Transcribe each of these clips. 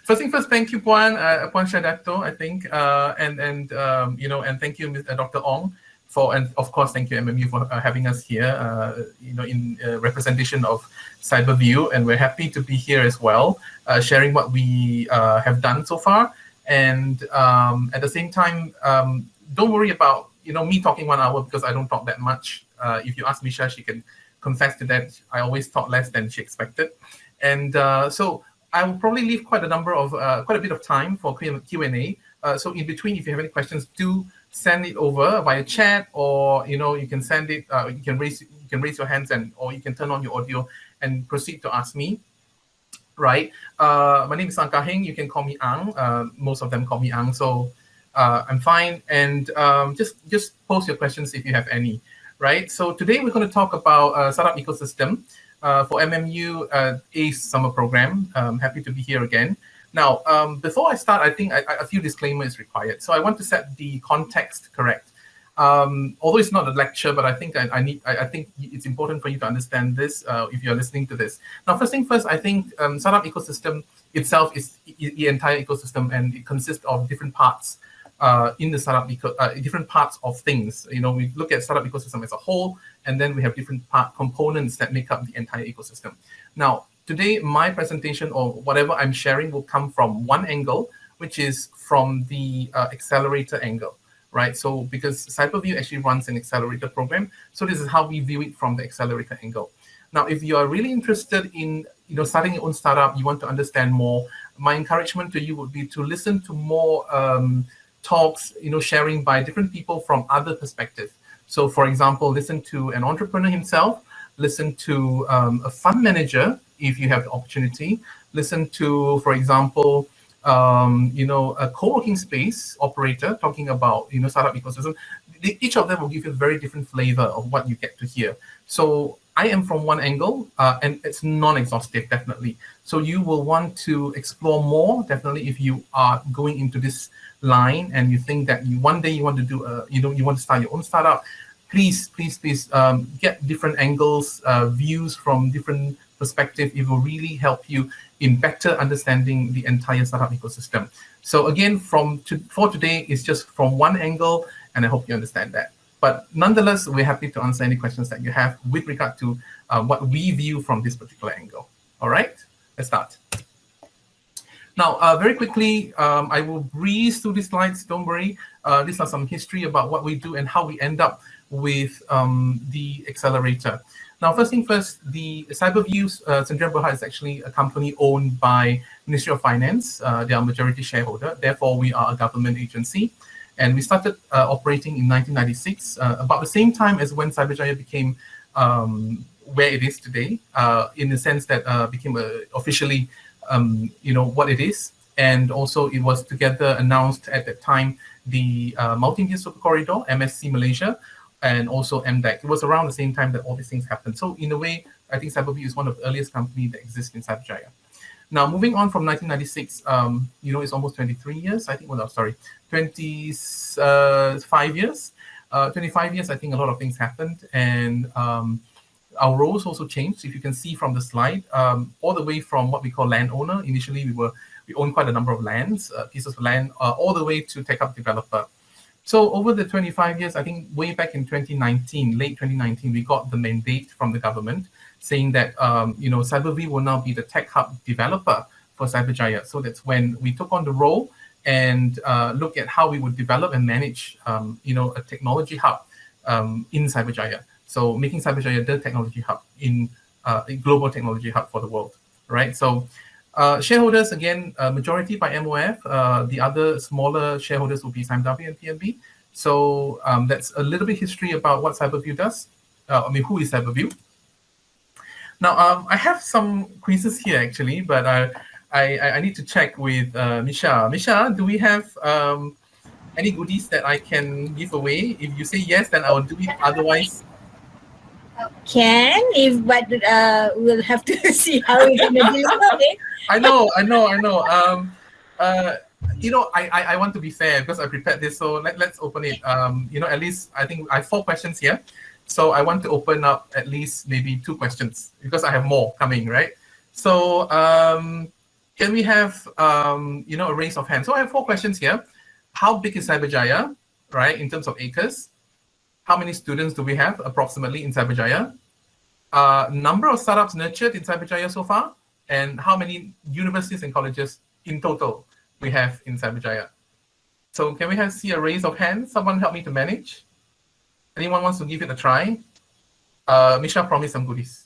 First thing first, thank you, Puan Shadato, I think, and thank you, Dr. Ong, and of course, thank you, MMU, for having us here, in representation of CyberView, and we're happy to be here as well, sharing what we have done so far, and at the same time, don't worry about me talking 1 hour because I don't talk that much. If you ask Misha, she can confess to that. I always talk less than she expected, and so I will probably leave quite a bit of time for Q&A. So in between, if you have any questions, do send it over via chat, or you can send it. You can raise your hands, or you can turn on your audio and proceed to ask me. Right. My name is Kah Heng. You can call me Ang. Most of them call me Ang, so I'm fine. And just post your questions if you have any. Right. So today we're going to talk about startup ecosystem. For MMU ACE summer program. Happy to be here again. Now, before I start, I think a few disclaimers is required. So I want to set the context correct. Although it's not a lecture, but I think I think it's important for you to understand this if you're listening to this. Now, first thing first, I think startup ecosystem itself is the entire ecosystem, and it consists of different parts. In the startup different parts of things. We look at startup ecosystem as a whole, and then we have different components that make up the entire ecosystem. Now, today, my presentation or whatever I'm sharing will come from one angle, which is from the accelerator angle, right? So because CyberView actually runs an accelerator program, so this is how we view it from the accelerator angle. Now, if you are really interested in starting your own startup, you want to understand more, my encouragement to you would be to listen to more talks, sharing by different people from other perspectives. So, for example, listen to an entrepreneur himself, listen to a fund manager if you have the opportunity, listen to, for example, a co-working space operator talking about startup ecosystem. Each of them will give you a very different flavor of what you get to hear. So I am from one angle, and it's non-exhaustive, definitely. So you will want to explore more, definitely, if you are going into this line and you think that one day you want to do you want to start your own startup. Please get different angles, views from different perspectives. It will really help you in better understanding the entire startup ecosystem. So again, for today, it's just from one angle, and I hope you understand that. But nonetheless, we're happy to answer any questions that you have with regard to what we view from this particular angle. All right, let's start. Now, very quickly, I will breeze through these slides. Don't worry. These are some history about what we do and how we end up with the accelerator. Now, first thing first, the CyberView Sdn Bhd is actually a company owned by Ministry of Finance. They are majority shareholder. Therefore, we are a government agency. And we started operating in 1996, about the same time as when Cyberjaya became where it is today, in the sense that became officially what it is. And also it was together announced at that time the Multimedia Super Corridor, MSC Malaysia, and also MDEC. It was around the same time that all these things happened. So in a way, I think CyberView is one of the earliest companies that exists in Cyberjaya. Now, moving on from 1996, it's almost 23 years. I think, 25 years. 25 years, I think a lot of things happened. And our roles also changed. If you can see from the slide, all the way from what we call landowner. Initially, we owned quite a number of pieces of land, all the way to tech-up developer. So over the 25 years, I think way back in 2019, late 2019, we got the mandate from the government saying that CyberView will now be the tech hub developer for Cyberjaya. So that's when we took on the role and look at how we would develop and manage a technology hub in Cyberjaya. So making Cyberjaya the technology hub in a global technology hub for the world, right? So shareholders, again, majority by MOF. The other smaller shareholders will be SIMW and PNB. So that's a little bit history about what CyberView does. Who is CyberView? Now, I have some quizzes here, actually, but I need to check with Misha. Misha, do we have any goodies that I can give away? If you say yes, then I will do it. Otherwise... But we'll have to see how we're going to deliver it. I know. I want to be fair because I prepared this, so let's open it. At least I think I have 4 questions here. So I want to open up at least maybe 2 questions because I have more coming, right? So Can we have a raise of hands? So I have 4 questions here. How big is Cyberjaya, right, in terms of acres? How many students do we have approximately in Cyberjaya? Number of startups nurtured in Cyberjaya so far, and how many universities and colleges in total we have in Cyberjaya? So can we see a raise of hands? Someone help me to manage. Anyone wants to give it a try? Misha promised some goodies.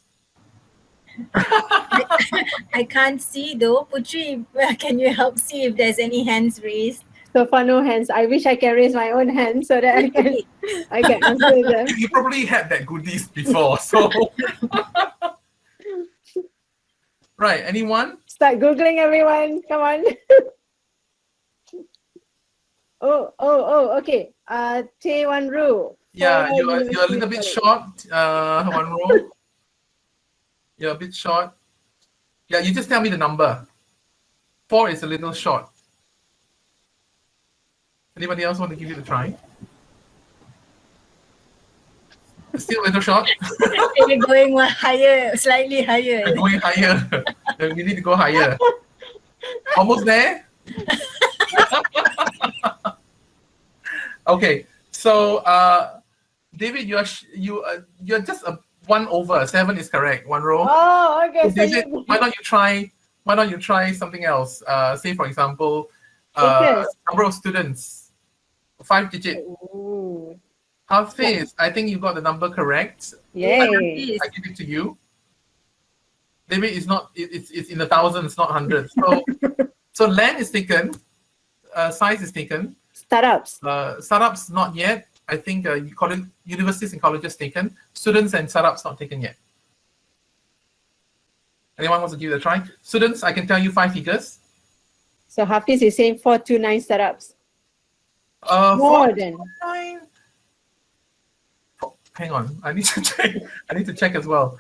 I can't see though. Putri, can you help see if there's any hands raised? So far, no hands. I wish I can raise my own hand so that I can answer them. You probably had that goodies before, so. Right, anyone? Start Googling, everyone. Come on. Okay. Tae Wan Ru. Yeah, you're a little bit short, Wan Ru. You're a bit short. Yeah, you just tell me the number. 4 is a little short. Anybody else want to give it a try? Still a little short? We're going higher, slightly higher. We're going higher. We need to go higher. Almost there? Okay, so David, you're just a 1 over. 7 is correct. 1 row. Oh, okay. So David, why don't you try something else? Say for example, number of students. 5 digit. Ooh. Hafiz, I think you got the number correct. Yay. I give it to you. David, it's in the thousands, not hundreds. So land is taken, size is taken. Startups. Startups not yet. I think you call it universities and colleges taken. Students and startups not taken yet. Anyone wants to give it a try? Students, I can tell you 5 figures. So Hafiz is saying 429 startups. More than. Hang on, I need to check. I need to check as well.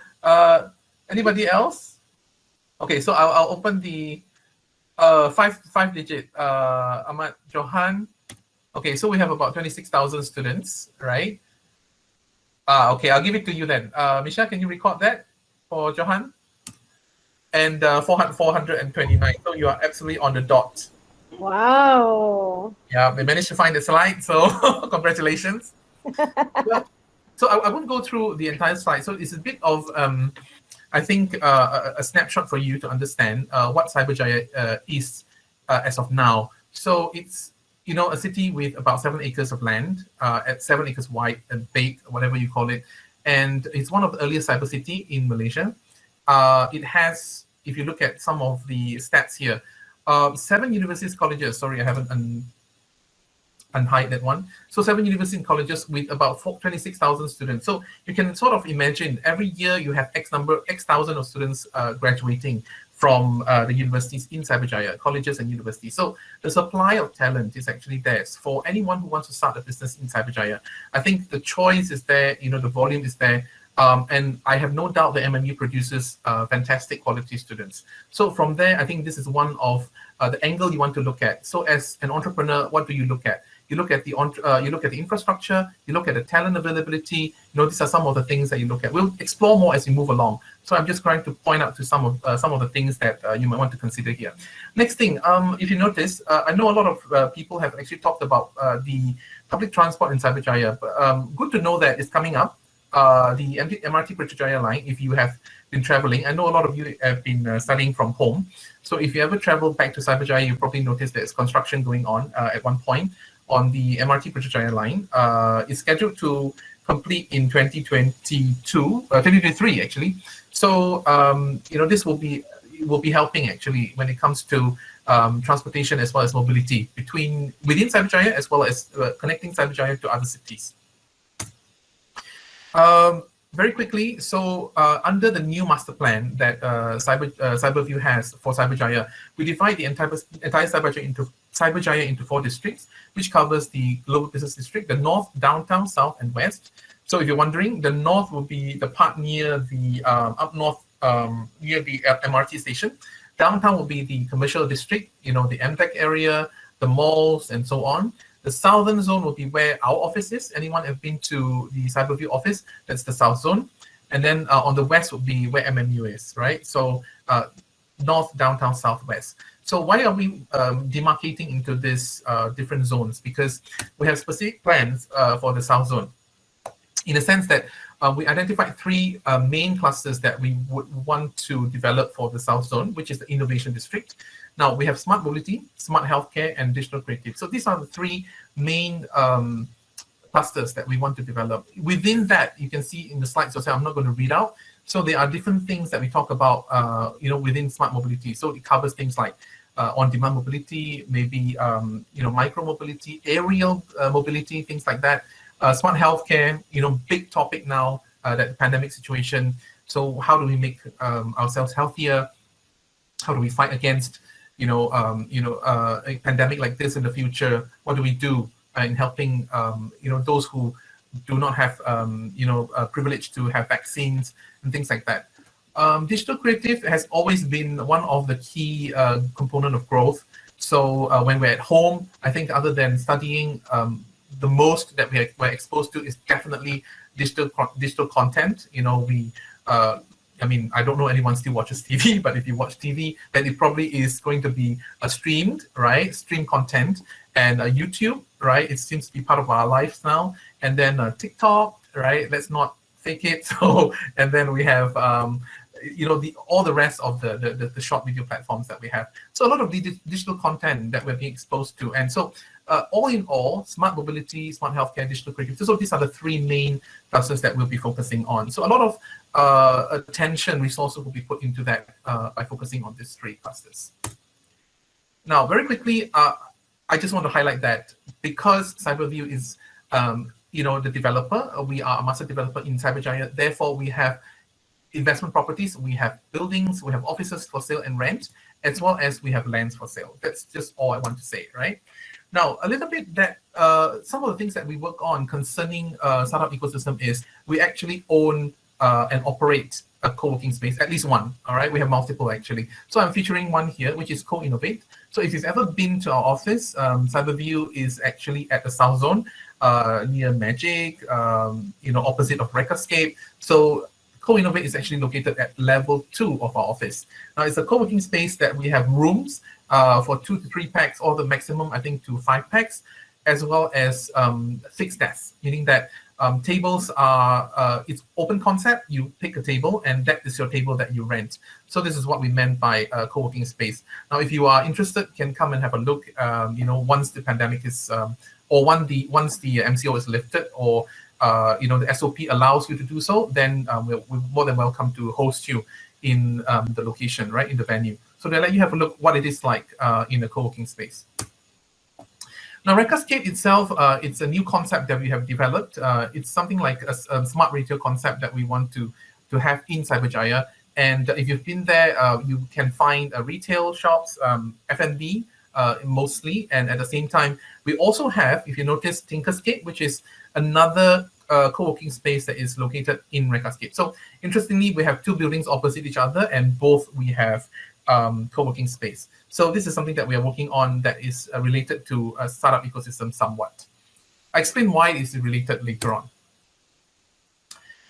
Anybody else? Okay, so I'll open the 5 digit. Ahmad Johan. Okay, so we have about 26,000 students, right? Okay, I'll give it to you then. Misha, can you record that for Johan? And 429. So you are absolutely on the dot. Wow. Yeah, we managed to find the slide, so congratulations. So I won't go through the entire slide. So it's a bit of, I think, a snapshot for you to understand what Cyberjaya is as of now. So it's, a city with about 7 acres of land, at 7 acres wide and big, whatever you call it. And it's one of the earliest cyber city in Malaysia. It has, if you look at some of the stats here, 7 universities, colleges. Sorry, I haven't unhide that one. So 7 universities and colleges with about 26,000 students. So you can sort of imagine every year you have X thousand of students graduating from the universities in Cyberjaya, colleges and universities. So the supply of talent is actually there for anyone who wants to start a business in Cyberjaya. I think the choice is there, the volume is there. And I have no doubt the MMU produces fantastic quality students. So from there, I think this is one of the angle you want to look at. So as an entrepreneur, what do you look at? You look at the infrastructure, you look at the talent availability. These are some of the things that you look at. We'll explore more as we move along. So I'm just trying to point out to some of the things that you might want to consider here. Next thing, if you notice, I know a lot of people have actually talked about the public transport in Cyberjaya. But good to know that it's coming up. The MRT Putrajaya line, if you have been traveling. I know a lot of you have been studying from home. So if you ever travel back to Cyberjaya, you probably noticed there's construction going on at one point on the MRT Putrajaya line. It's scheduled to complete in 2023 actually. So this will be helping actually when it comes to transportation as well as mobility within Cyberjaya as well as connecting Cyberjaya to other cities. Very quickly, so under the new master plan that Cyberview has for Cyberjaya, we divide the entire Cyberjaya into 4 districts, which covers the Global Business District, the North, Downtown, South, and West. So if you're wondering, the North will be the part near the up north, near the MRT station. Downtown will be the commercial district, the MTech area, the malls, and so on. The southern zone will be where our office is. Anyone have been to the Cyberview office? That's the south zone. And then on the west will be where MMU is, right? So north, downtown, southwest. So why are we demarcating into these different zones? Because we have specific plans for the south zone, in a sense that we identified three main clusters that we would want to develop for the South Zone, which is the Innovation District. Now, we have smart mobility, smart healthcare, and digital creative. So these are the three main clusters that we want to develop. Within that, you can see in the slides yourself, I'm not going to read out. So there are different things that we talk about, within smart mobility. So it covers things like on-demand mobility, maybe, micro mobility, aerial mobility, things like that. Smart healthcare, big topic now, that pandemic situation. So how do we make ourselves healthier? How do we fight against, a pandemic like this in the future? What do we do in helping, those who do not have, privilege to have vaccines and things like that. Digital creative has always been one of the key component of growth. So when we're at home, I think other than studying, the most that we're exposed to is definitely digital content. I don't know anyone still watches TV, but if you watch TV, then it probably is going to be streamed, right? Stream content, and YouTube, right? It seems to be part of our lives now. And then TikTok, right? Let's not fake it. So, and then we have all the rest of the short video platforms that we have. So a lot of the digital content that we're being exposed to. And so all in all, smart mobility, smart healthcare, digital creative. So these are the three main clusters that we'll be focusing on. So a lot of attention, resources will be put into that by focusing on these three clusters. Now, very quickly, I just want to highlight that because Cyberview is, the developer, we are a master developer in Cyberjaya. Therefore, we have investment properties, we have buildings, we have offices for sale and rent, as well as we have lands for sale. That's just all I want to say, right? Now, a little bit that some of the things that we work on concerning startup ecosystem is we actually own and operate a co-working space, at least one, all right? We have multiple actually. So I'm featuring one here, which is Co-Innovate. So if you've ever been to our office, Cyberview is actually at the South Zone, near Magic, opposite of Recascape. So Co-Innovate is actually located at level 2 of our office. Now, it's a co-working space that we have rooms for 2 to 3 packs, or the maximum, I think, to 5 packs, as well as fixed desks, meaning that tables are, it's open concept. You pick a table, and that is your table that you rent. So this is what we meant by co-working space. Now, if you are interested, you can come and have a look, once the pandemic is, or once the MCO is lifted, or the SOP allows you to do so, then we're more than welcome to host you in the location, right, in the venue. So they let you have a look what it is like in a co-working space. Now, Recascape itself, it's a new concept that we have developed. It's something like a smart retail concept that we want to have in Cyberjaya. And if you've been there, you can find retail shops, F&B mostly. And at the same time, we also have, if you notice, Tinkerscape, which is another co-working space that is located in Recascape. So interestingly, we have 2 buildings opposite each other, and both we have co-working space. So this is something that we are working on that is related to a startup ecosystem somewhat. I explain why it is related later on.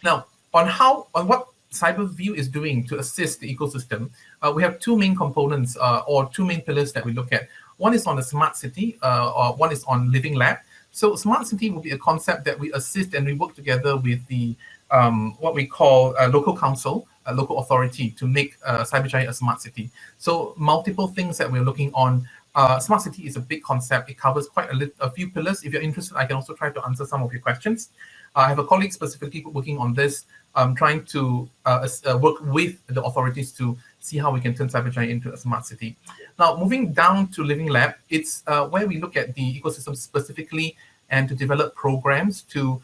Now, on what Cyberview is doing to assist the ecosystem, we have 2 main components or 2 main pillars that we look at. One is on the smart city, or one is on living lab. So smart city will be a concept that we assist and we work together with the what we call a local council, a local authority, to make Cyberjaya a smart city. So multiple things that we're looking on. Smart city is a big concept. It covers quite a few pillars. If you're interested, I can also try to answer some of your questions. I have a colleague specifically working on this, trying to work with the authorities to see how we can turn Cyberjaya into a smart city. Now, moving down to Living Lab, it's where we look at the ecosystem specifically and to develop programs to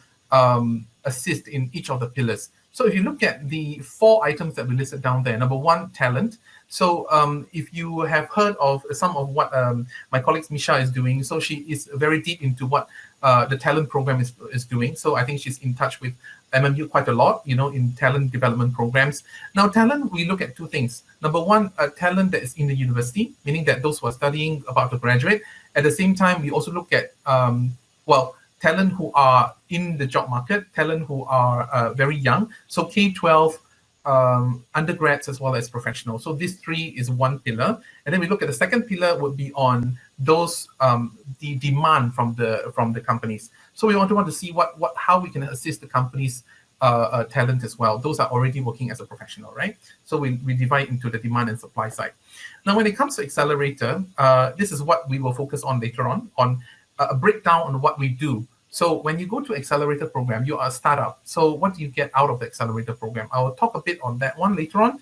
assist in each of the pillars. So if you look at the 4 items that we listed down there, number 1, talent. So if you have heard of some of what my colleague Misha is doing, so she is very deep into what the talent program is doing. So I think she's in touch with MMU quite a lot, in talent development programs. Now, talent, we look at 2 things. Number 1, talent that is in the university, meaning that those who are studying about to graduate. At the same time, we also look at, talent who are in the job market, talent who are very young. So K-12 undergrads as well as professionals. So these three is one pillar, and then we look at the second pillar would be on those the demand from the companies. So we want to see how we can assist the companies talent as well. Those are already working as a professional, right? So we divide into the demand and supply side. Now, when it comes to accelerator, this is what we will focus on later on a breakdown on what we do. So when you go to accelerator program, you are a startup. So what do you get out of the accelerator program? I will talk a bit on that one later on.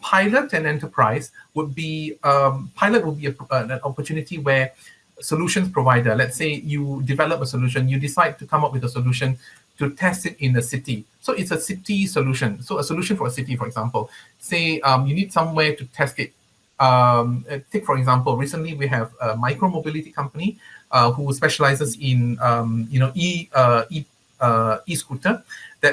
Pilot and enterprise would be, pilot will be an opportunity where solutions provider, let's say you develop a solution, you decide to come up with a solution to test it in a city. So it's a city solution. So a solution for a city, for example, say you need somewhere to test it. Take, for example, recently we have a micro-mobility company who specializes in e-scooter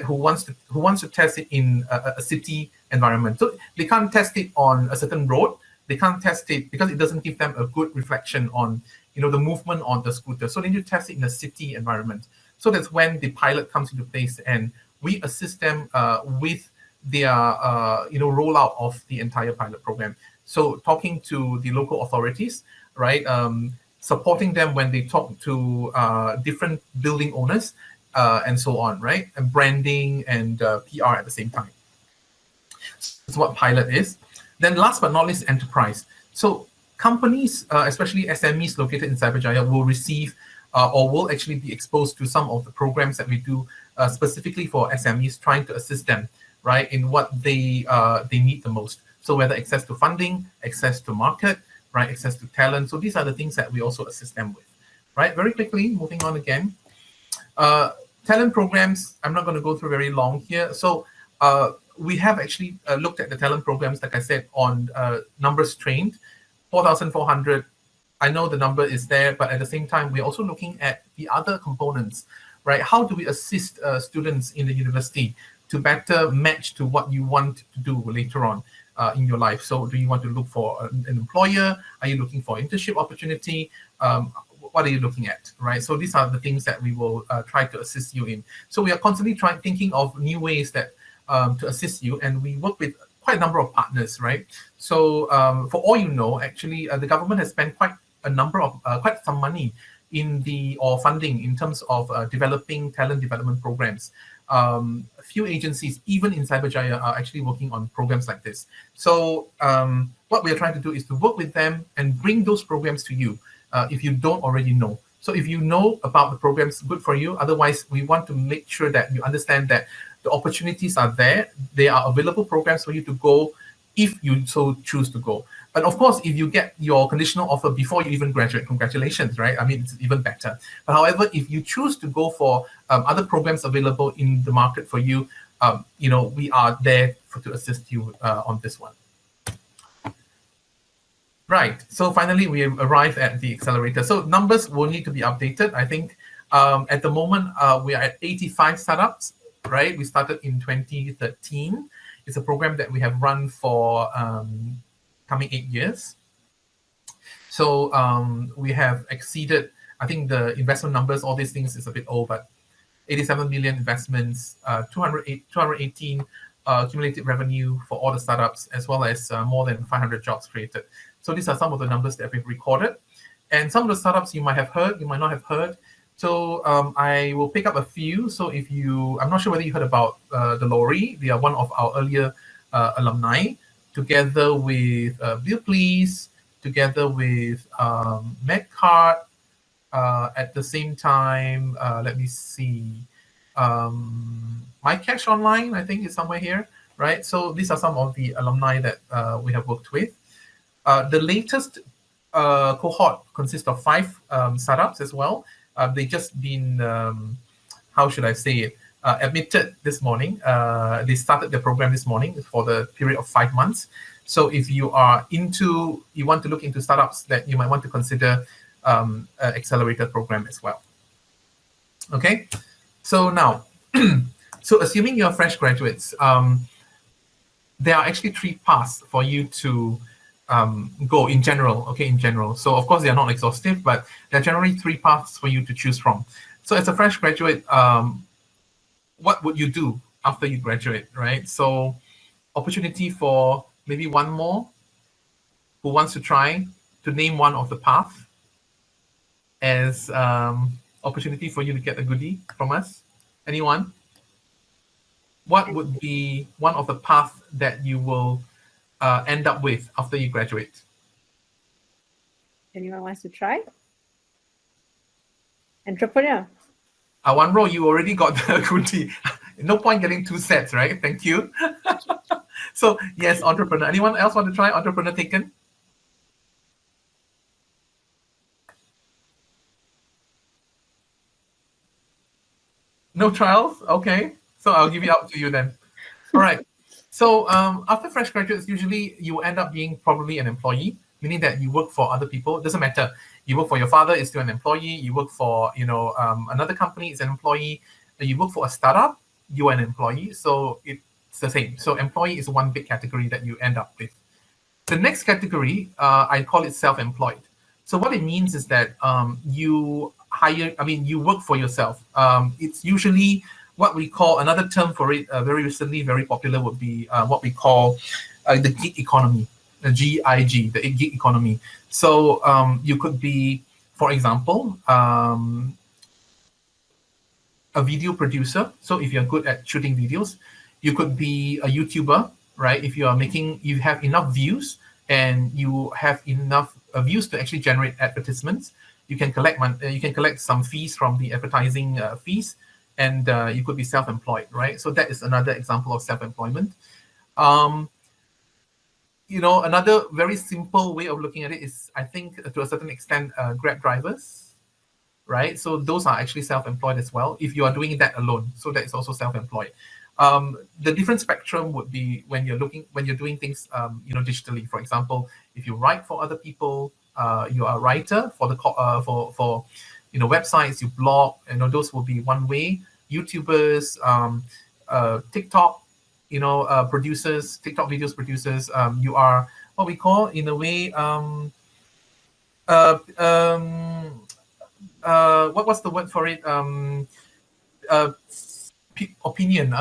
who wants to test it in a city environment. So they can't test it on a certain road. They can't test it because it doesn't give them a good reflection on the movement on the scooter. So they need to test it in a city environment. So that's when the pilot comes into place, and we assist them with their rollout of the entire pilot program. So talking to the local authorities, right? Supporting them when they talk to different building owners and so on, right? And branding and PR at the same time. So that's what pilot is. Then last but not least, enterprise. So companies, especially SMEs located in Cyberjaya, will receive or will actually be exposed to some of the programs that we do specifically for SMEs, trying to assist them, right, in what they need the most. So whether access to funding, access to market, right, access to talent. So these are the things that we also assist them with, right? Very quickly, moving on again. Talent programs, I'm not going to go through very long here. So we have actually looked at the talent programs, like I said, on numbers trained, 4,400. I know the number is there, but at the same time, we're also looking at the other components, right? How do we assist students in the university to better match to what you want to do later on in your life? So do you want to look for an employer? Are you looking for internship opportunity? What are you looking at, right? So these are the things that we will try to assist you in. So we are constantly thinking of new ways that to assist you, and we work with quite a number of partners, right? So for all you know, actually, the government has spent quite some money or funding in terms of developing talent development programs. A few agencies, even in Cyberjaya, are actually working on programs like this. So what we are trying to do is to work with them and bring those programs to you if you don't already know. So if you know about the programs, good for you. Otherwise, we want to make sure that you understand that the opportunities are there. They are available programs for you to go if you so choose to go. But of course, if you get your conditional offer before you even graduate, congratulations, right? I mean, it's even better. But however, if you choose to go for other programs available in the market for you, we are there to assist you on this one. Right. So finally, we arrive at the accelerator. So numbers will need to be updated. I think at the moment, we are at 85 startups, right? We started in 2013. It's a program that we have run for coming 8 years. So we have exceeded, I think the investment numbers, all these things is a bit old, but 87 million investments, 218 cumulative revenue for all the startups, as well as more than 500 jobs created. So these are some of the numbers that we've recorded. And some of the startups you might have heard, you might not have heard. So I will pick up a few. So I'm not sure whether you heard about the Lorry. They are one of our earlier alumni, together with Bill Please, together with Medcard. At the same time, let me see, My Cash Online, I think is somewhere here, right? So these are some of the alumni that we have worked with. The latest cohort consists of 5 startups as well. They just been, how should I say it, admitted this morning. They started the program this morning for the period of 5 months. So if you want to look into startups, that you might want to consider accelerator program as well. Okay, so now, so assuming you're fresh graduates, there are actually 3 paths for you to go in general, okay, in general. So of course they are not exhaustive, but there are generally 3 paths for you to choose from. So as a fresh graduate, what would you do after you graduate, right? So opportunity for maybe one more who wants to try to name one of the path as opportunity for you to get a goodie from us. Anyone? What would be one of the paths that you will end up with after you graduate? Anyone wants to try? Entrepreneur. One row, you already got the goodie. No point getting two sets, right? Thank you. So yes, entrepreneur. Anyone else want to try entrepreneur taken? No trials? Okay. So I'll give it up to you then. All right. So after fresh graduates, usually you end up being probably an employee, meaning that you work for other people. It doesn't matter. You work for your father, is still an employee. You work for another company, is an employee. You work for a startup, you are an employee. So it's the same. So employee is one big category that you end up with. The next category, I call it self-employed. So what it means is that you work for yourself. It's usually what we call, another term for it, very recently, very popular, would be what we call the gig economy, the GIG, the gig economy. So you could be, for example, a video producer. So if you're good at shooting videos, you could be a YouTuber, right? If you have enough views and you have enough views to actually generate advertisements, you can collect some fees from the advertising fees, and you could be self-employed, right? So that is another example of self-employment. Another very simple way of looking at it is, I think, to a certain extent, Grab drivers, right? So those are actually self-employed as well, if you are doing that alone. So that is also self-employed. The different spectrum would be when you're doing things, digitally. For example, if you write for other people, you are a writer for the for websites, you blog, those will be one way. YouTubers, TikTok, producers, TikTok videos producers, you are what we call, in a way, what's the word for it? Opinion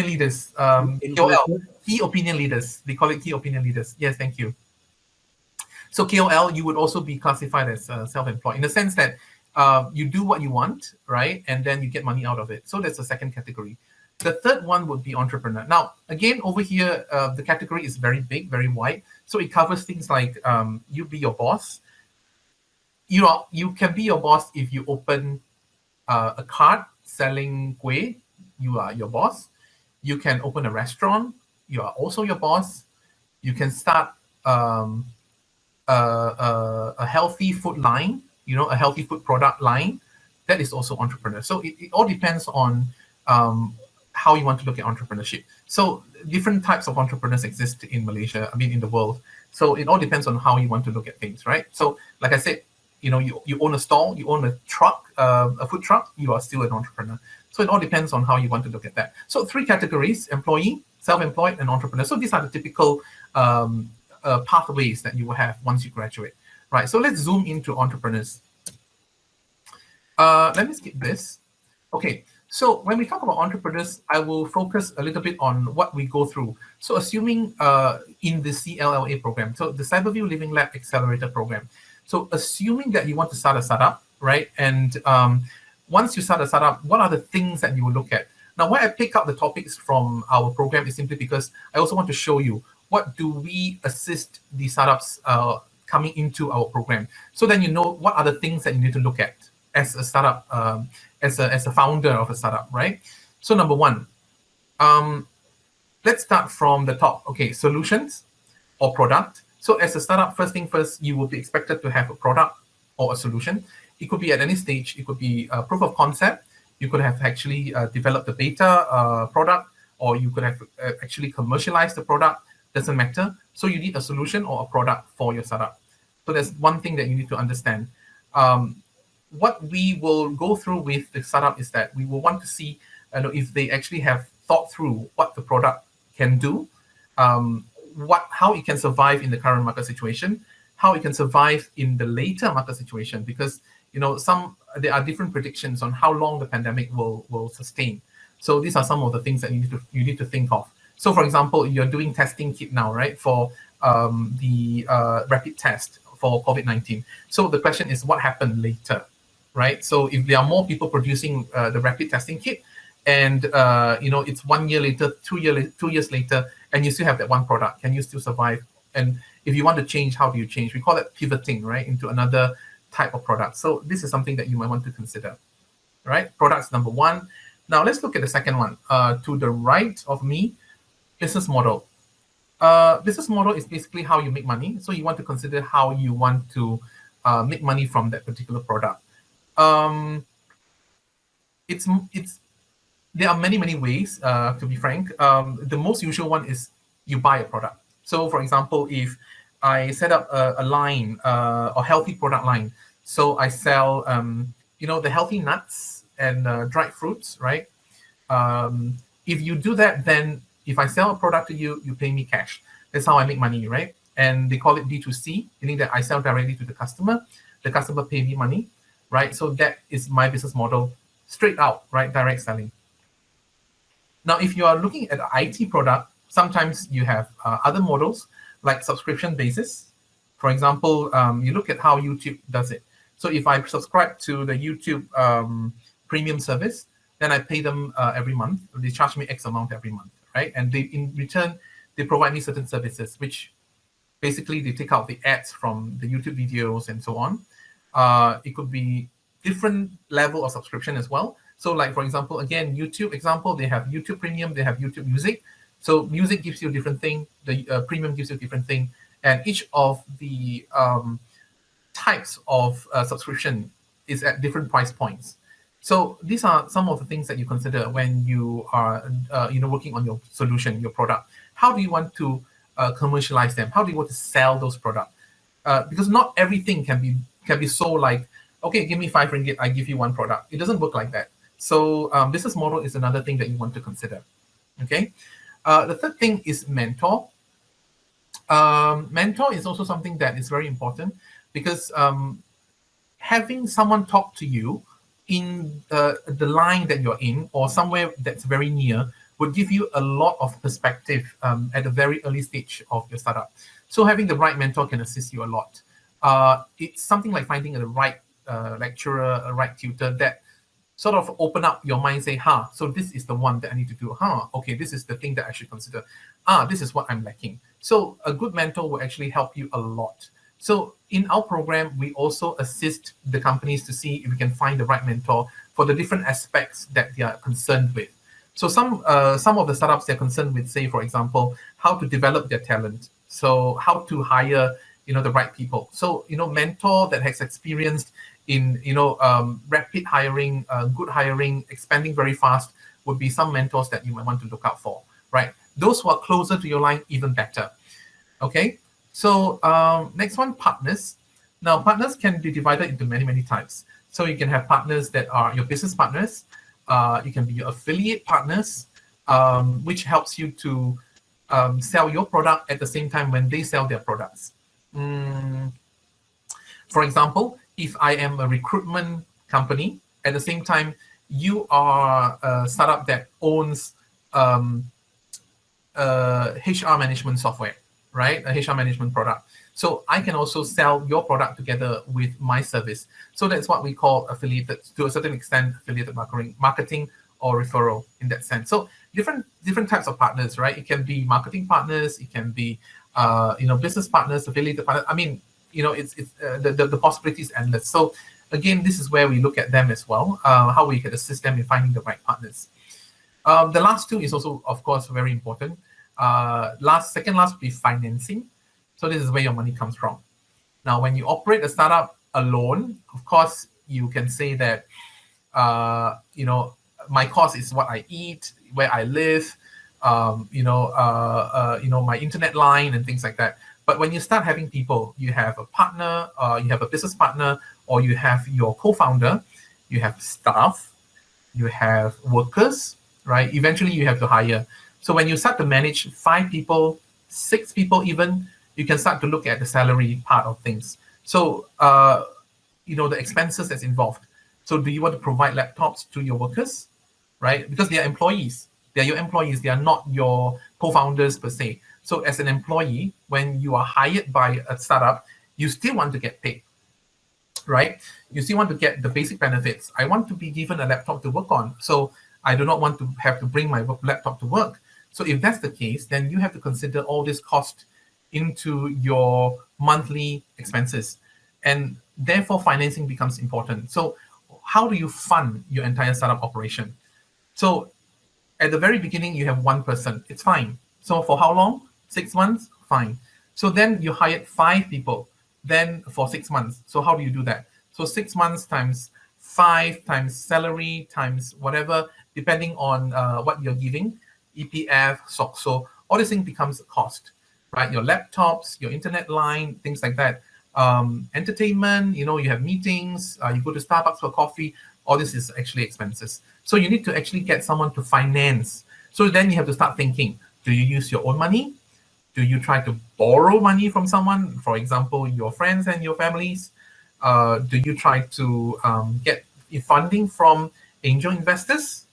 leaders, KOL, key opinion leaders. They call it key opinion leaders. Yes, thank you. So KOL, you would also be classified as self-employed, in the sense that you do what you want, right? And then you get money out of it. So that's the second category. The third one would be entrepreneur. Now, again, over here, the category is very big, very wide. So it covers things like you be your boss. You can be your boss if you open a cart selling kueh. You are your boss. You can open a restaurant. You are also your boss. You can start a healthy food line, a healthy food product line. That is also entrepreneur. So it all depends on how you want to look at entrepreneurship. So different types of entrepreneurs exist in Malaysia, in the world. So it all depends on how you want to look at things, right? So like I said, you own a stall, you own a truck, a food truck, you are still an entrepreneur. So it all depends on how you want to look at that. So three categories: employee, self-employed, and entrepreneur. So these are the typical pathways that you will have once you graduate, right? So let's zoom into entrepreneurs. Let me skip this. Okay, so when we talk about entrepreneurs, I will focus a little bit on what we go through. So assuming in the CLLA program, so the Cyberview Living Lab Accelerator program, so assuming that you want to start a startup, right? And once you start a startup, what are the things that you will look at? Now, why I pick up the topics from our program is simply because I also want to show you what do we assist the startups coming into our program. So then you know what are the things that you need to look at as a startup, as a founder of a startup, right? So number one, let's start from the top. Okay, solutions or product. So as a startup, first thing first, you will be expected to have a product or a solution. It could be at any stage. It could be a proof of concept. You could have actually developed the beta product, or you could have actually commercialized the product. Doesn't matter. So you need a solution or a product for your startup. So that's one thing that you need to understand. What we will go through with the startup is that we will want to see if they actually have thought through what the product can do, how it can survive in the current market situation, how it can survive in the later market situation, because there are different predictions on how long the pandemic will sustain. So these are some of the things that you need to think of. So for example, you're doing testing kit now, right, for the rapid test for COVID-19. So the question is, what happened later, right? So if there are more people producing the rapid testing kit, and it's 1 year later, 2 years later, and you still have that one product, can you still survive? And if you want to change, how do you change? We call it pivoting, right, into another type of product. So this is something that you might want to consider, right? Products number one. Now let's look at the second one. To the right of me, business model. Business model is basically how you make money. So you want to consider how you want to make money from that particular product. It's there are many ways, to be frank. The most usual one is you buy a product. So for example, if I set up a line, a healthy product line, so I sell the healthy nuts and dried fruits, right? If you do that, then if I sell a product to you, you pay me cash. That's how I make money, right? And they call it D2C, meaning that I sell directly to the customer pay me money, right? So that is my business model, straight out, right? Direct selling. Now, if you are looking at an IT product, sometimes you have other models like subscription basis. For example, you look at how YouTube does it. So if I subscribe to the YouTube premium service, then I pay them every month. They charge me X amount every month, right? And they, in return, they provide me certain services, which basically they take out the ads from the YouTube videos and so on. It could be different level of subscription as well. So like, for example, again, YouTube example, they have YouTube Premium, they have YouTube Music. So music gives you a different thing, the premium gives you a different thing. And each of the types of subscription is at different price points. So these are some of the things that you consider when you are working on your solution, your product. How do you want to commercialize them? How do you want to sell those products? Because not everything can be sold like, okay, give me 5 ringgit, I give you one product. It doesn't work like that. So business model is another thing that you want to consider. Okay. The third thing is mentor. Mentor is also something that is very important because having someone talk to you in the line that you're in or somewhere that's very near would give you a lot of perspective at a very early stage of your startup. So having the right mentor can assist you a lot. It's something like finding the right lecturer, a right tutor that sort of open up your mind, say, so this is the one that I need to do. Okay, this is the thing that I should consider. This is what I'm lacking. So a good mentor will actually help you a lot. So in our program, we also assist the companies to see if we can find the right mentor for the different aspects that they are concerned with. So some of the startups, they're concerned with, say, for example, how to develop their talent. So how to hire, the right people. So, mentor that has experienced in, rapid hiring, good hiring, expanding very fast would be some mentors that you might want to look out for, right? Those who are closer to your line, even better. Okay. So next one, partners. Now, partners can be divided into many types. So you can have partners that are your business partners. You can be your affiliate partners, which helps you to sell your product at the same time when they sell their products. For example, if I am a recruitment company, at the same time, you are a startup that owns HR management software, right? A HR management product. So I can also sell your product together with my service. So that's what we call affiliated, to a certain extent, affiliated marketing or referral in that sense. So different types of partners, right? It can be marketing partners, it can be business partners, affiliated partners. I mean, it's the possibility is endless. So again, this is where we look at them as well, how we can assist them in finding the right partners. The last two is also, of course, very important. Second last would be financing. So this is where your money comes from. Now, when you operate a startup alone, of course, you can say that, my cost is what I eat, where I live, my internet line and things like that. But when you start having people, you have a partner, you have a business partner, or you have your co-founder, you have staff, you have workers, right? Eventually, you have to hire. So when you start to manage 5 people, 6 people even, you can start to look at the salary part of things. So, the expenses that's involved. So do you want to provide laptops to your workers, right? Because they are employees. They are your employees. They are not your co-founders per se. So as an employee, when you are hired by a startup, you still want to get paid, right? You still want to get the basic benefits. I want to be given a laptop to work on, so I do not want to have to bring my laptop to work. So if that's the case, then you have to consider all this cost into your monthly expenses, and therefore financing becomes important. So how do you fund your entire startup operation? So at the very beginning, you have one person. It's fine. So for how long? 6 months? Fine. So then you hired 5 people, then for 6 months. So how do you do that? So 6 months times 5 times salary times whatever, depending on what you're giving, EPF, SOXO, all these things becomes a cost, right? Your laptops, your internet line, things like that. Entertainment, you have meetings, you go to Starbucks for coffee, all this is actually expenses. So you need to actually get someone to finance. So then you have to start thinking, do you use your own money? Do you try to borrow money from someone? For example, your friends and your families? Do you try to get funding from angel investors?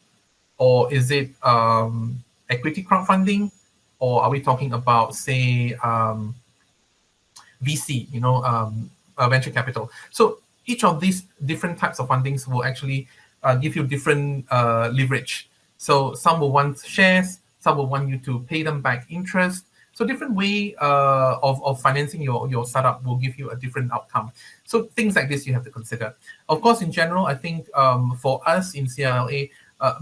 Or is it equity crowdfunding? Or are we talking about, say, VC, venture capital? So each of these different types of fundings will actually give you different leverage. So some will want shares, some will want you to pay them back interest. So different way of financing your startup will give you a different outcome. So things like this you have to consider. Of course, in general, I think for us in CLLA,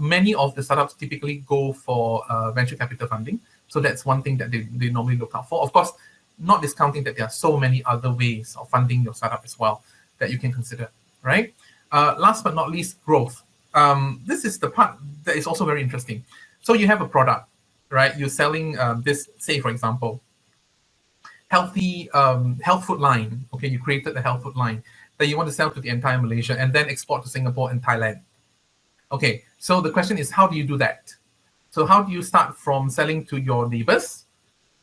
many of the startups typically go for venture capital funding. So that's one thing that they normally look out for. Of course, not discounting that there are so many other ways of funding your startup as well that you can consider, right? Last but not least, growth. This is the part that is also very interesting. So you have a product, right? You're selling this, say, for example, health food line. Okay, you created the health food line that you want to sell to the entire Malaysia and then export to Singapore and Thailand. Okay, so the question is, how do you do that? So how do you start from selling to your neighbors,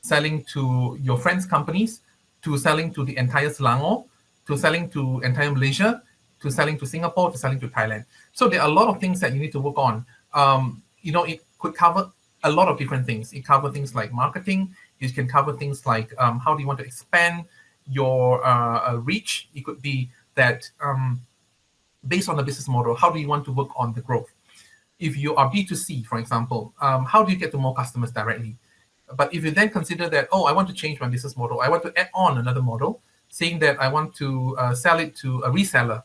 selling to your friends' companies, to selling to the entire Selangor, to selling to entire Malaysia, to selling to Singapore, to selling to Thailand? So there are a lot of things that you need to work on. It could cover a lot of different things. It covers things like marketing. It can cover things like how do you want to expand your reach. It could be that based on the business model, how do you want to work on the growth? If you are B2C, for example, how do you get to more customers directly? But if you then consider that, I want to change my business model, I want to add on another model, saying that I want to sell it to a reseller.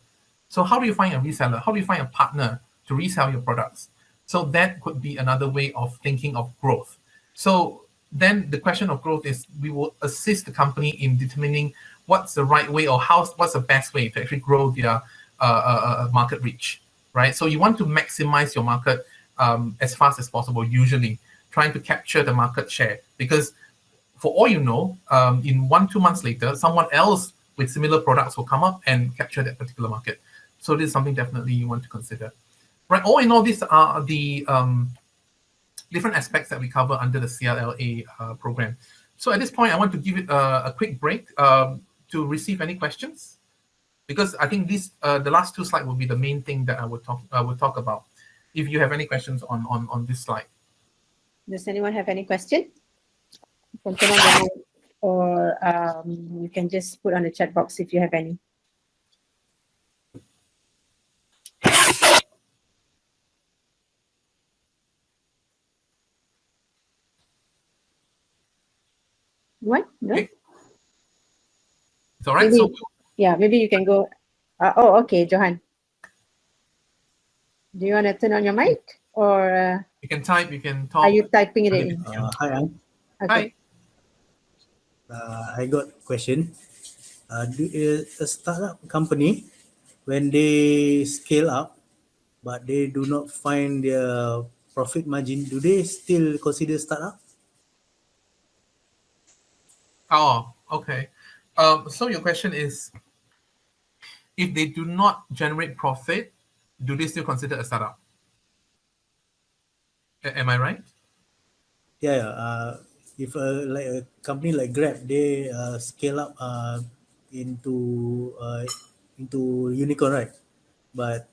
So how do you find a reseller? How do you find a partner to resell your products? So that could be another way of thinking of growth. So then the question of growth is, we will assist the company in determining what's the right way or what's the best way to actually grow their market reach, right? So you want to maximize your market as fast as possible, usually trying to capture the market share, because for all you know, in 1-2 months later, someone else with similar products will come up and capture that particular market. So this is something definitely you want to consider, right? All in all, these are the different aspects that we cover under the CLLA program. So at this point, I want to give it a quick break to receive any questions, because I think the last 2 slides will be the main thing that I would talk about. If you have any questions on this slide. Does anyone have any question? You can turn on the mic, or you can just put on the chat box if you have any. What? No? Okay. It's all right. Maybe you can go. Okay, Johan. Do you want to turn on your mic, or you can type, you can talk. Are you typing it in? Hi, Ann. Okay. Hi. I got a question. A startup company, when they scale up, but they do not find their profit margin, do they still consider startup? Oh, okay. So your question is, if they do not generate profit, do they still consider a startup? Am I right? Yeah. If like a company like Grab, they scale up into unicorn, right? But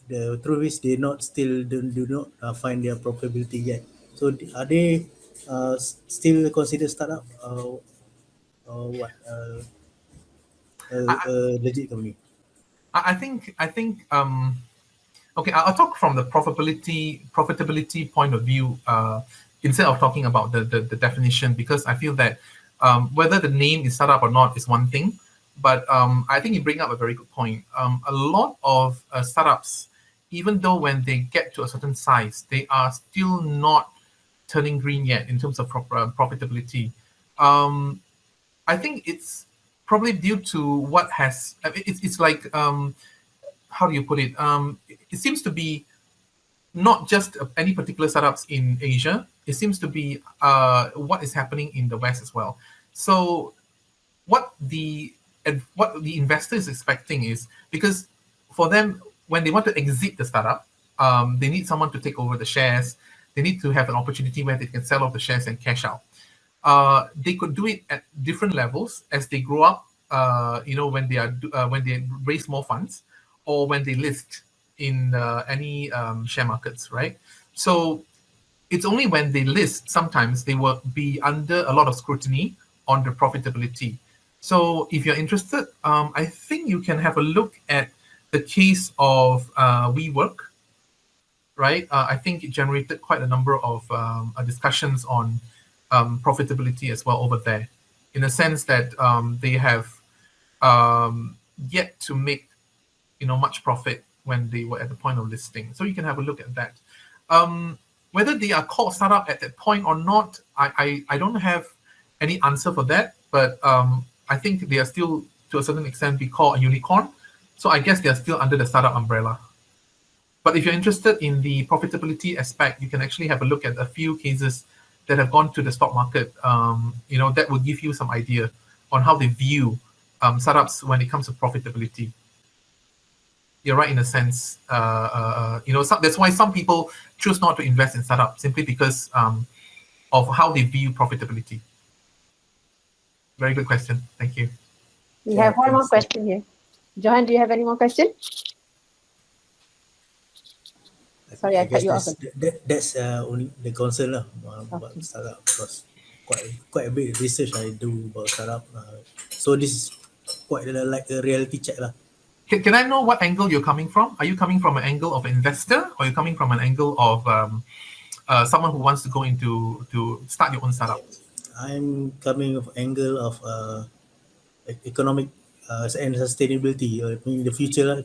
the truth is, they do not find their profitability yet. So are they still considered startup or what? I, A legit company. I think okay, I'll talk from the profitability point of view instead of talking about the definition, because I feel that whether the name is startup or not is one thing, but I think you bring up a very good point. A lot of startups, even though when they get to a certain size, they are still not turning green yet in terms of profitability. I think it's probably due to what has it's like how do you put it? It seems to be not just any particular startups in Asia. It seems to be what is happening in the West as well. So what the investor is expecting is, because for them, when they want to exit the startup, they need someone to take over the shares. They need to have an opportunity where they can sell off the shares and cash out. They could do it at different levels as they grow up. When they raise more funds, or when they list in any share markets, right? So it's only when they list, sometimes they will be under a lot of scrutiny on the profitability. So if you're interested, I think you can have a look at the case of WeWork, right? I think it generated quite a number of discussions on profitability as well over there, in a sense that they have yet to make much profit when they were at the point of listing. So you can have a look at that. Whether they are called startup at that point or not, I don't have any answer for that, but I think they are still, to a certain extent, be called a unicorn. So I guess they are still under the startup umbrella. But if you're interested in the profitability aspect, you can actually have a look at a few cases that have gone to the stock market. That will give you some idea on how they view startups when it comes to profitability. You're right in a sense. That's why some people choose not to invest in startups, simply because of how they view profitability. Very good question. Thank you. We have one more question here. Johan, do you have any more question? Sorry, I cut you off. That's only the concern about startup, because quite a bit of research I do about startup. So this is quite like a reality check lah. Can I know what angle you're coming from? Are you coming from an angle of an investor, or are you coming from an angle of someone who wants to go into to start your own startup? I'm coming of angle of economic and sustainability. I mean the future.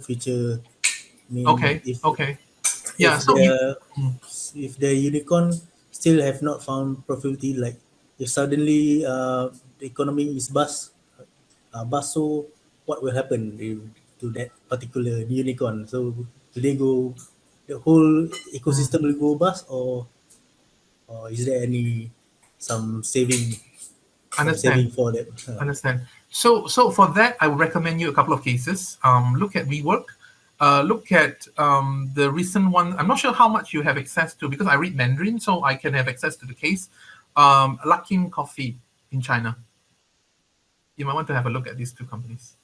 Okay. Yeah. If the unicorn still have not found profitability, like if suddenly the economy is bust, so what will happen to that particular unicorn? So will they go? The whole ecosystem will go bust, or is there some saving for them? Understand. So for that, I would recommend you a couple of cases. Look at WeWork. Look at the recent one. I'm not sure how much you have access to, because I read Mandarin, so I can have access to the case. Luckin Coffee in China. You might want to have a look at these two companies.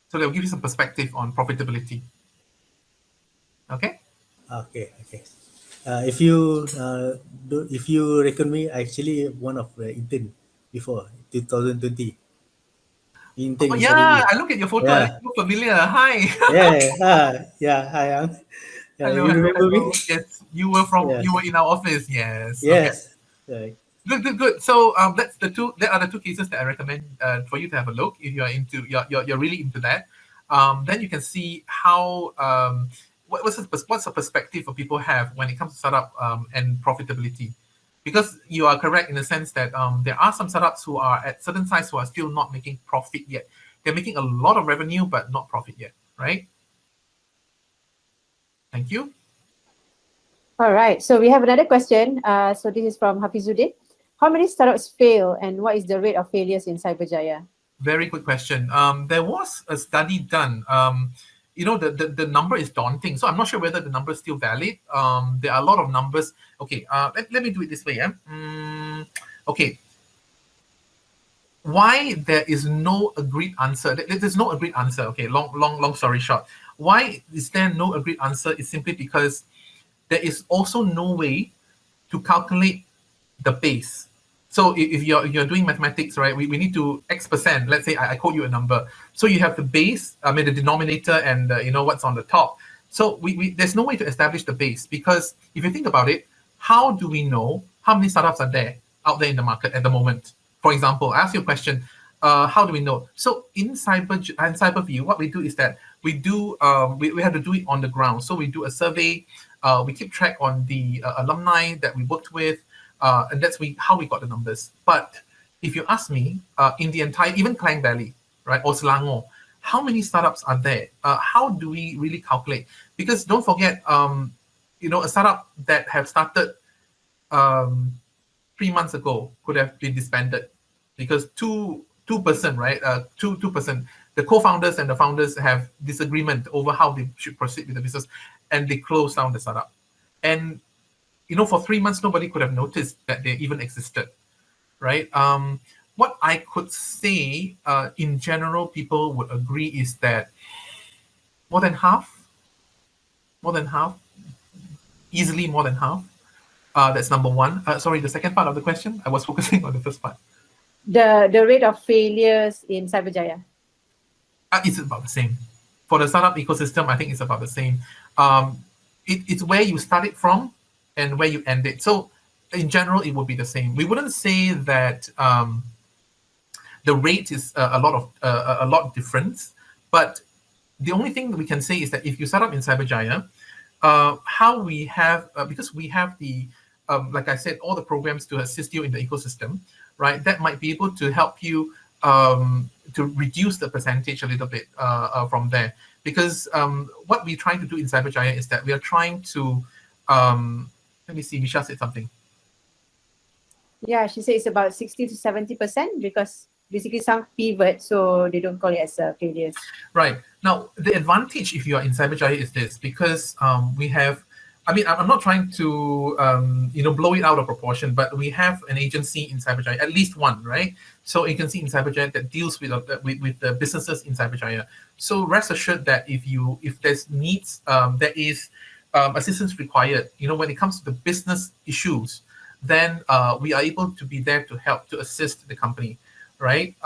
So they'll give you some perspective on profitability. Okay? Okay. If you reckon me, actually one of the intern before 2020. Intern I look at your photo. Yeah. You look familiar. Hi. Hi, Ang. Hello, you remember me? Yes, you were in our office. Yes. Yes. Okay. Good. So there are the two cases that I recommend for you to have a look if you are you're really into that. Then you can see how what's the perspective of people have when it comes to startup and profitability. Because you are correct in the sense that there are some startups who are at certain size who are still not making profit yet. They're making a lot of revenue but not profit yet, right? Thank you. All right. So we have another question. So this is from Hafizuddin. How many startups fail, and what is the rate of failures in Cyberjaya? Very good question. There was a study done. The number is daunting. So I'm not sure whether the number is still valid. There are a lot of numbers. Okay, let me do it this way. Okay. Why there is no agreed answer? There's no agreed answer. Okay, long story short. Why is there no agreed answer? Is simply because there is also no way to calculate the base. So if you're doing mathematics, right, we need to X%. Let's say I quote you a number. So you have the base, the denominator, and what's on the top. So there's no way to establish the base, because if you think about it, how do we know how many startups are out there in the market at the moment? For example, I ask you a question. How do we know? So in Cyberview, what we do is that we have to do it on the ground. So we do a survey. We keep track on the alumni that we worked with, and that's how we got the numbers. But if you ask me, in the entire, even Klang Valley, right, or Selangor, how many startups are there? How do we really calculate? Because don't forget, a startup that have started 3 months ago could have been disbanded because 2%, right? 2%. The co-founders and the founders have disagreement over how they should proceed with the business, and they close down the startup. And for 3 months, nobody could have noticed that they even existed, right? What I could say, in general, people would agree is that more than half, easily more than half. That's number one. Sorry, the second part of the question, I was focusing on the first part. The rate of failures in Cyberjaya. It's about the same. For the startup ecosystem, I think it's about the same. It's where you started from and where you end it. So in general, it would be the same. We wouldn't say that the rate is a lot different, but the only thing that we can say is that if you start up in Cyberjaya, how we have, because we have the, like I said, all the programs to assist you in the ecosystem, right? That might be able to help you to reduce the percentage a little bit from there. Because what we're trying to do in Cyberjaya is that we are trying to, let me see, Misha said something. Yeah, she said it's about 60 to 70% because basically some pivot, so they don't call it as a failure. Right. Now, the advantage if you are in Cyberjaya is this, because we have, I'm not trying to, blow it out of proportion, but we have an agency in Cyberjaya, at least one, right? So agency in Cyberjaya that deals with the businesses in Cyberjaya. So rest assured that if there's needs, there is assistance required, when it comes to the business issues, then we are able to be there to help, to assist the company, right?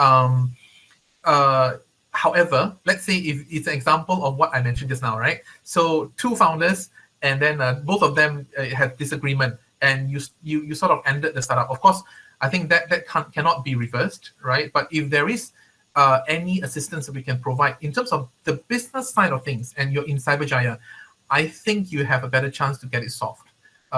However, let's say if it's an example of what I mentioned just now, right? So 2 founders, and then both of them had disagreement, and you sort of ended the startup. Of course, I think that cannot be reversed, right? But if there is any assistance that we can provide in terms of the business side of things, and you're in Cyberjaya, I think you have a better chance to get it solved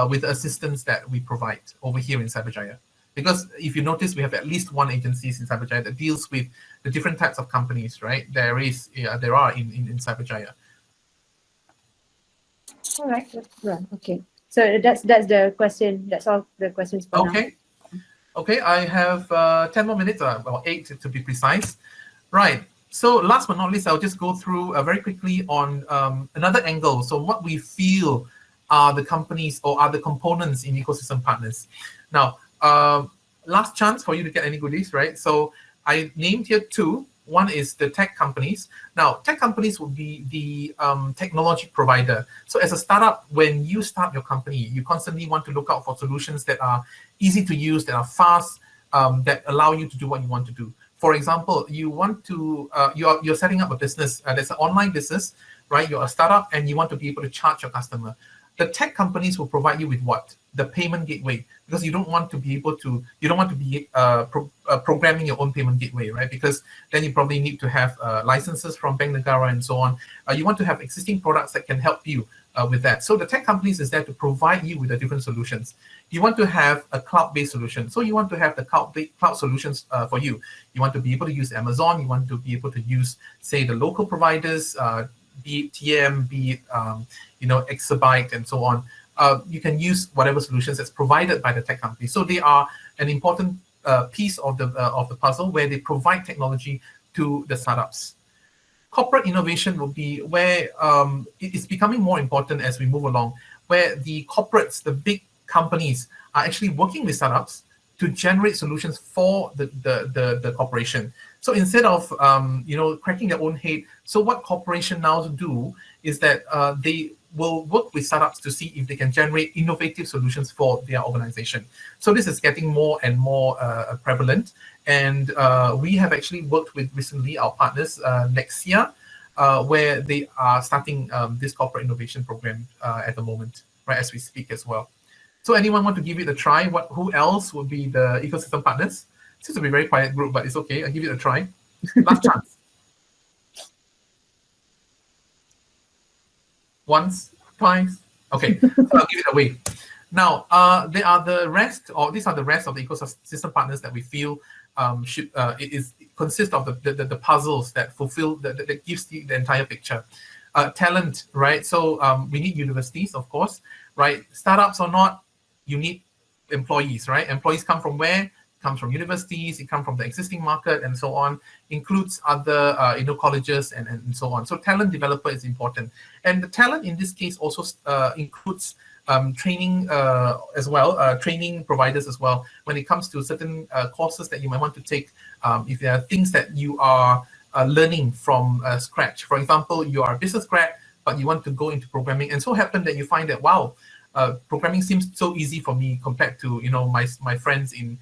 with the assistance that we provide over here in Cyberjaya. Because if you notice, we have at least one agency in Cyberjaya that deals with the different types of companies, right? There are in Cyberjaya. All right. Okay. So that's the question. That's all the questions for now. Okay. I have 10 more minutes, or 8 to be precise. Right. So last but not least, I'll just go through very quickly on another angle. So what we feel are the companies or are the components in ecosystem partners. Now, last chance for you to get any goodies, right? So I named here 2. One is the tech companies. Now, tech companies will be the technology provider. So as a startup, when you start your company, you constantly want to look out for solutions that are easy to use, that are fast, that allow you to do what you want to do. For example, you want to, you're setting up a business, there's an online business, right? You're a startup and you want to be able to charge your customer. The tech companies will provide you with what? The payment gateway, because you don't want to be programming your own payment gateway, right? Because then you probably need to have licenses from Bank Negara and so on. You want to have existing products that can help you with that. So the tech companies is there to provide you with the different solutions. You want to have a cloud-based solution. So you want to have the cloud solutions for you. You want to be able to use Amazon. You want to be able to use, say, the local providers, be it TM, be it Exabyte, and so on. You can use whatever solutions that's provided by the tech company. So they are an important piece of the puzzle where they provide technology to the startups. Corporate innovation will be where it's becoming more important as we move along, where the corporates, the big companies, are actually working with startups to generate solutions for the corporation. So instead of cracking their own head, so what corporation now do is that they will work with startups to see if they can generate innovative solutions for their organization. So this is getting more and more prevalent, and we have actually worked with recently our partners Nexia, where they are starting this corporate innovation program at the moment, right, as we speak as well. So anyone want to give it a try? Who else would be the ecosystem partners? It seems to be a very quiet group, but it's okay. I'll give it a try. Last chance. Once, twice. Okay, so I'll give it away. Now, there are the rest, or these are the rest of the ecosystem partners that we feel should consist of the puzzles that fulfill that gives the entire picture. Talent, right? So we need universities, of course, right? Startups or not, you need employees, right? Employees come from where? It comes from universities, it comes from the existing market, and so on. Includes other colleges and so on. So talent developer is important, and the talent in this case also includes training as well, training providers as well. When it comes to certain courses that you might want to take, if there are things that you are learning from scratch. For example, you are a business grad, but you want to go into programming, and so happen that you find that, wow, programming seems so easy for me compared to my friends in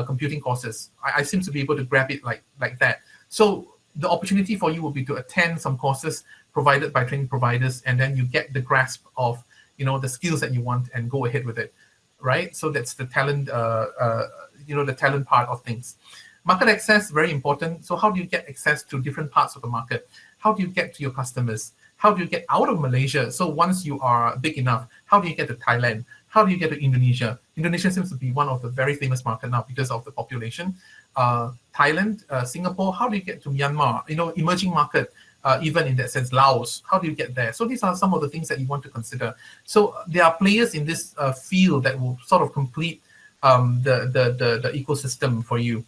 computing courses. I seem to be able to grab it like that. So the opportunity for you will be to attend some courses provided by training providers, and then you get the grasp of the skills that you want and go ahead with it, right? So that's the talent, the talent part of things. Market access, very important. So how do you get access to different parts of the market? How do you get to your customers? How do you get out of Malaysia? So once you are big enough, how do you get to Thailand? How do you get to Indonesia? Indonesia seems to be one of the very famous market now because of the population. Thailand, Singapore, how do you get to Myanmar? Emerging market, even in that sense, Laos, how do you get there? So these are some of the things that you want to consider. So there are players in this field that will sort of complete the ecosystem for you.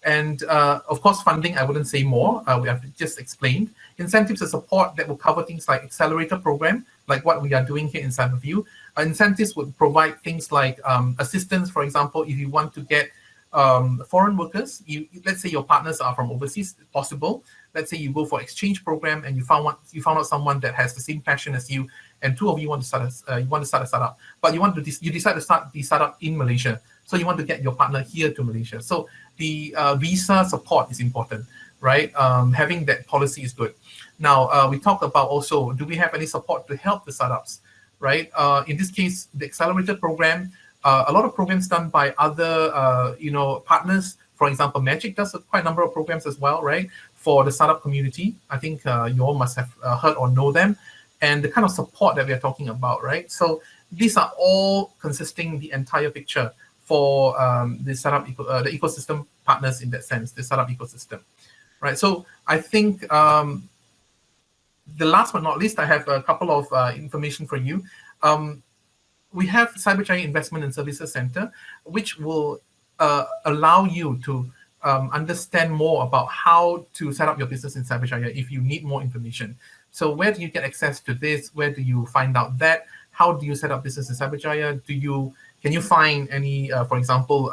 And of course, funding, I wouldn't say more. We have just explained. Incentives and support that will cover things like accelerator program, like what we are doing here in Cyberview. Incentives would provide things like assistance, for example, if you want to get foreign workers, let's say your partners are from overseas, possible. Let's say you go for exchange program and you found out someone that has the same passion as you, and two of you want to start a startup, but you decide to start the startup in Malaysia. So you want to get your partner here to Malaysia. So the visa support is important, right? Having that policy is good. Now we talk about also, do we have any support to help the startups, right? In this case, the accelerator program, a lot of programs done by other partners. For example, Magic does quite a number of programs as well, right? For the startup community. I think you all must have heard or know them, and the kind of support that we are talking about, right? So these are all consisting the entire picture for the startup the ecosystem partners in that sense, the startup ecosystem, right? So I think the last but not least, I have a couple of information for you. We have Cyberjaya Investment and Services Center, which will allow you to understand more about how to set up your business in Cyberjaya if you need more information. So where do you get access to this? Where do you find out that? How do you set up business in Cyberjaya? Can you find any, for example,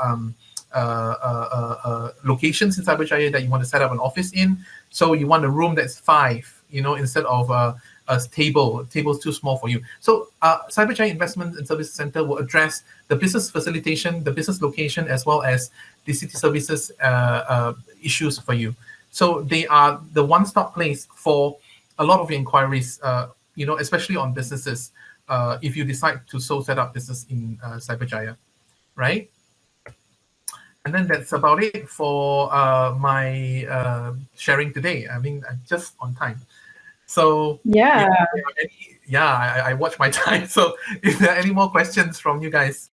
locations in Cyberjaya that you want to set up an office in? So you want a room that's 5, instead of a table's too small for you. So Cyberjaya Investment and Services Center will address the business facilitation, the business location, as well as the city services issues for you. So they are the one-stop place for a lot of your inquiries, especially on businesses, if you decide to set up business in Cyberjaya, right? And then that's about it for my sharing today. I mean, I'm just on time. So Yeah. I watch my time. So if there are any more questions from you guys,